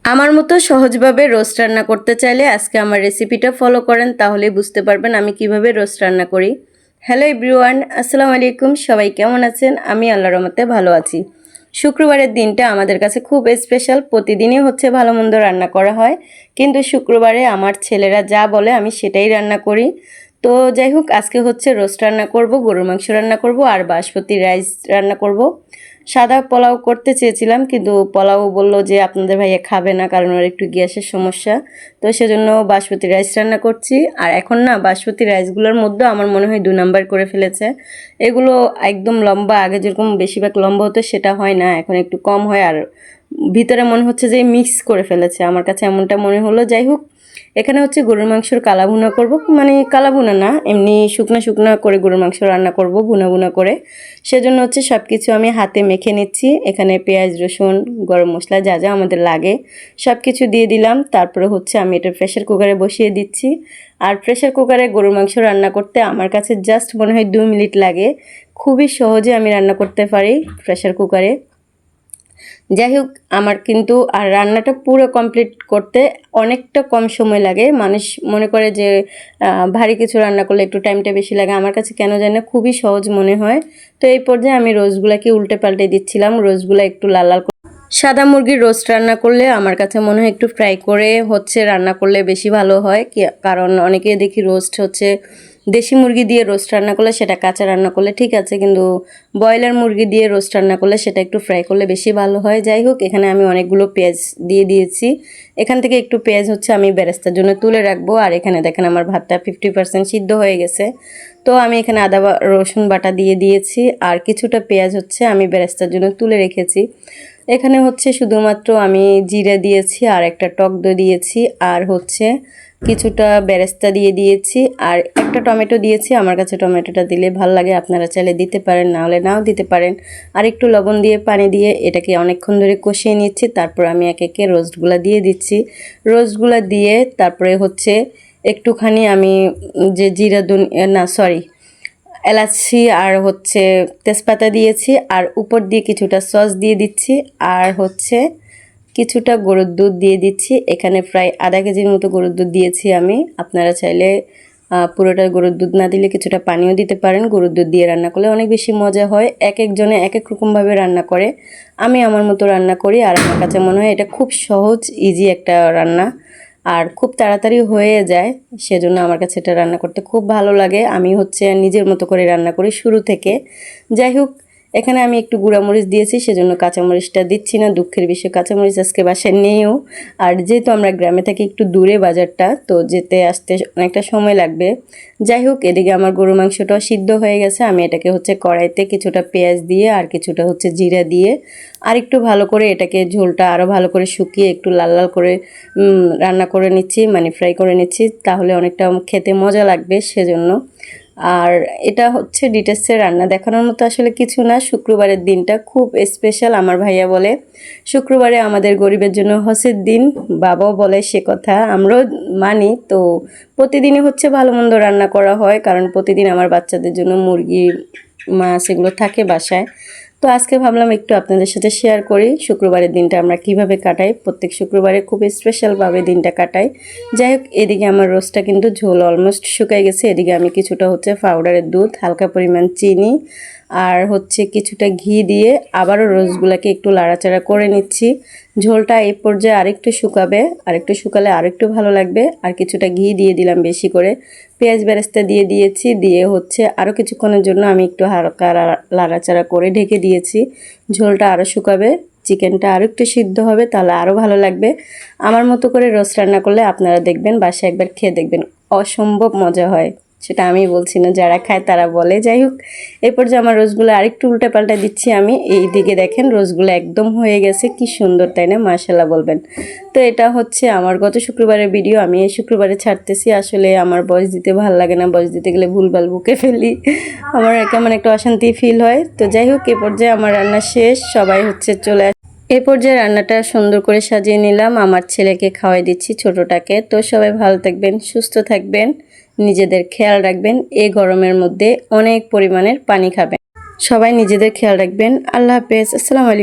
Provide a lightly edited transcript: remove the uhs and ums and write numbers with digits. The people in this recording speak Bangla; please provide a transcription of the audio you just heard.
আমার মতো সহজভাবে রোস্ট রান্না করতে চাইলে আজকে আমার রেসিপিটা ফলো করেন, তাহলেই বুঝতে পারবেন আমি কিভাবে রোস্ট রান্না করি। হ্যালো এভরিওয়ান, আসসালামু আলাইকুম। সবাই কেমন আছেন? আমি আল্লাহর রহমতে ভালো আছি। শুক্রবারের দিনটা আমাদের কাছে খুব স্পেশাল। প্রতিদিনই হচ্ছে ভালো মন্দ রান্না করা হয়, কিন্তু শুক্রবারে আমার ছেলেরা যা বলে আমি সেটাই রান্না করি। তো যাই হোক, আজকে হচ্ছে রোস্ট রান্না করব, গরুর মাংস রান্না করব আর বাসমতি রাইস রান্না করব। সাদা পোলাও করতে চেয়েছিলাম, কিন্তু পোলাও বলল যে আপনাদের ভাইয়া খাবে না, কারণ ওর একটু গ্যাসের সমস্যা। তো সেজন্য বাসমতি রাইস রান্না করছি। আর এখন না, বাসমতি রাইসগুলোর মধ্যে আমার মনে হয় 2 নাম্বার করে ফেলেছে। এগুলো একদম লম্বা, আগে যেরকম বেশিরভাগ লম্বা হতো সেটা হয় না, এখন একটু কম হয়। আর ভিতরে মনে হচ্ছে যে মিক্স করে ফেলেছে, আমার কাছে এমনটা মনে হলো। যাই হোক, এখানে হচ্ছে গরুর মাংসর কালা ভুনা করব, মানে কালা ভুনা না, এমনি শুকনা শুকনা করে গরুর মাংস রান্না করব, ভুনা ভুনা করে। সেজন্য হচ্ছে সব কিছু আমি হাতে মেখে নিচ্ছি। এখানে পেঁয়াজ, রসুন, গরম মশলা যা যা আমাদের লাগে সব কিছু দিয়ে দিলাম। তারপরে হচ্ছে আমি এটা প্রেশার কুকারে বসিয়ে দিচ্ছি। আর প্রেশার কুকারে গরুর মাংস রান্না করতে আমার কাছে জাস্ট মনে হয় 2 মিনিট লাগে। খুবই সহজে আমি রান্না করতে পারি প্রেশার কুকারে। যাই হোক, আমার কিন্তু আর রান্নাটা পুরো কমপ্লিট করতে অনেকটা কম সময় লাগে। মানুষ মনে করে যে ভারী কিছু রান্না করলে একটু টাইমটা বেশি লাগে, আমার কাছে কেন জানি না খুবই সহজ মনে হয়। তো এই পর্যায়ে আমি রোস্টগুলোকে উল্টে পাল্টে দিচ্ছিলাম, রোস্টগুলো একটু লাল লাল। সাদা মুরগির রোস্ট রান্না করলে আমার কাছে মনে হয় একটু ফ্রাই করে হচ্ছে রান্না করলে বেশি ভালো হয়, কারণ অনেকে দেখি রোস্ট হচ্ছে দেশি মুরগি দিয়ে রোস্ট রান্না করলে সেটা কাঁচা রান্না করলে ঠিক আছে, কিন্তু ব্রয়লার মুরগি দিয়ে রোস্ট রান্না করলে সেটা একটু ফ্রাই করলে বেশি ভালো হয়। যাই হোক, এখানে আমি অনেকগুলো পেঁয়াজ দিয়ে দিয়েছি। এখান থেকে একটু পেঁয়াজ হচ্ছে আমি বেরেস্তার জন্য তুলে রাখবো। আর এখানে দেখেন আমার ভাতটা 50% সিদ্ধ হয়ে গেছে। তো আমি এখানে আদা রসুন বাটা দিয়ে দিয়েছি, আর কিছুটা পেঁয়াজ হচ্ছে আমি বেরেস্তার জন্য তুলে রেখেছি। এখানে হচ্ছে শুধুমাত্র আমি জিরা দিয়েছি, আর একটা টক দই দিয়েছি, আর হচ্ছে কিছুটা বেরেস্তা দিয়ে দিয়েছি, আর একটা টমেটো দিয়েছি। আমার কাছে টমেটোটা দিলে ভালো লাগে, আপনারা চাইলে দিতে পারেন, না হলে নাও দিতে পারেন। আর একটু লবণ দিয়ে পানি দিয়ে এটাকে অনেকক্ষণ ধরে কষিয়ে নিচ্ছি। তারপর আমি একে একে রোস্টগুলা দিয়ে দিচ্ছি। রোস্টগুলা দিয়ে তারপরে হচ্ছে একটুখানি আমি যে জিরা এলাচি আর হচ্ছে তেজপাতা দিয়েছি, আর উপর দিয়ে কিছুটা সস দিয়ে দিচ্ছি, আর হচ্ছে কিছুটা গরুর দুধ দিয়ে দিচ্ছি। এখানে প্রায় আধা কেজির মতো গরুর দুধ দিয়েছি আমি। আপনারা চাইলে পুরোটা গরুর দুধ না দিলে কিছুটা পানিও দিতে পারেন। গরুর দুধ দিয়ে রান্না করলে অনেক বেশি মজা হয়। এক একজনে এক এক রকমভাবে রান্না করে, আমি আমার মতো রান্না করি। আর আমার কাছে মনে হয় এটা খুব সহজ, ইজি একটা রান্না, আর খুব তাড়াতাড়ি হয়ে যায়। সেজন্য আমার কাছে এটা রান্না করতে খুব ভালো লাগে। আমি হচ্ছে নিজের মতো করে রান্না করি শুরু থেকে। যাই হোক, এখানে আমি একটু গুঁড়ামরিচ দিয়েছি, সেজন্য কাঁচামরিচটা দিচ্ছি না। দুঃখের বিষয়, কাঁচামরিচ আজকে বাসায় নেইও। আর যেহেতু আমরা গ্রামে থাকি, একটু দূরে বাজারটা, তো যেতে আসতে অনেকটা সময় লাগবে। যাই হোক, এদিকে আমার গরু মাংসটাও সিদ্ধ হয়ে গেছে। আমি এটাকে হচ্ছে কড়াইতে কিছুটা পেঁয়াজ দিয়ে আর কিছুটা হচ্ছে জিরা দিয়ে আর একটু ভালো করে এটাকে ঝোলটা আরও ভালো করে শুকিয়ে একটু লাল লাল করে রান্না করে নিচ্ছি, মানে ফ্রাই করে নিচ্ছি, তাহলে অনেকটা খেতে মজা লাগবে সেজন্য। আর এটা হচ্ছে ডিটেলসে রান্না দেখানোর মতো আসলে কিছু না। শুক্রবারের দিনটা খুব স্পেশাল। আমার ভাইয়া বলে শুক্রবারে আমাদের গরিবের জন্য হসের দিন, বাবাও বলে সে কথা, আমরাও মানি। তো প্রতিদিনই হচ্ছে ভালো মন্দ রান্না করা হয়, কারণ প্রতিদিন আমার বাচ্চাদের জন্য মুরগি, মাছ এগুলো থাকে বাসায়। তো আজকে ভাবলাম একটু আপনাদের সাথে শেয়ার করি শুক্রবারের দিনটা আমরা কিভাবে কাটাই। প্রত্যেক শুক্রবারে খুব স্পেশালভাবে দিনটা কাটাই। যাই হোক, এদিকে আমার রোস্টটা কিন্তু ঝোল অলমোস্ট শুকাই গেছে। এদিকে আমি কিছুটা হচ্ছে পাউডারের দুধ, হালকা পরিমাণ চিনি আর হচ্ছে কিছুটা ঘি দিয়ে আবারও রোস্টগুলোকে একটু লাড়াচাড়া করে নিচ্ছি। ঝোলটা এই পর্যায়ে আরেকটু শুকাবে, আরেকটু শুকালে আরেকটু ভালো লাগবে। আর কিছুটা ঘি দিয়ে দিলাম বেশি করে, পেঁয়াজ বেরেস্তা দিয়ে দিয়েছি, দিয়ে হচ্ছে আরও কিছুক্ষণের জন্য আমি একটু হালকা লাড়াচাড়া করে ঢেকে দিয়েছি। ঝোলটা আরও শুকাবে, চিকেনটা আরও একটু সিদ্ধ হবে, তাহলে আরও ভালো লাগবে। আমার মতো করে রোস্ট রান্না করলে আপনারা দেখবেন, বাসায় একবার খেয়ে দেখবেন, অসম্ভব মজা হয়। সেটা আমি বলছি না, যারা খায় তারা বলে। যাই হোক, এরপর যে আমার রোজগুলো আরেকটু উল্টে পাল্টা দিচ্ছি আমি। এই দিকে দেখেন রোজগুলো একদম হয়ে গেছে, কি সুন্দর তাই না? মাশাআল্লাহ বলবেন। তো এটা হচ্ছে আমার গত শুক্রবারের ভিডিও, আমি এই শুক্রবারে ছাড়তেছি। আসলে আমার ভয়েস দিতে ভালো লাগে না, ভয়েস দিতে গেলে ভুলভাল বুকে ফেলি, আমার কেমন একটা অশান্তি ফিল হয়। তো যাই হোক, এ পর্যায়ে আমার রান্না শেষ, সবাই হচ্ছে চলে এ পর্যায়ে রান্নাটা সুন্দর করে সাজিয়ে নিলাম, আমার ছেলেকে খাওয়াই দিচ্ছি, ছোটটাকে। তো সবাই ভালো থাকবেন, সুস্থ থাকবেন, নিজেদের খেয়াল রাখবেন। এই গরমের মধ্যে অনেক পরিমাণের পানি খাবেন। সবাই নিজেদের খেয়াল রাখবেন। আল্লাহ হাফেজ, আসসালামু আলাইকুম।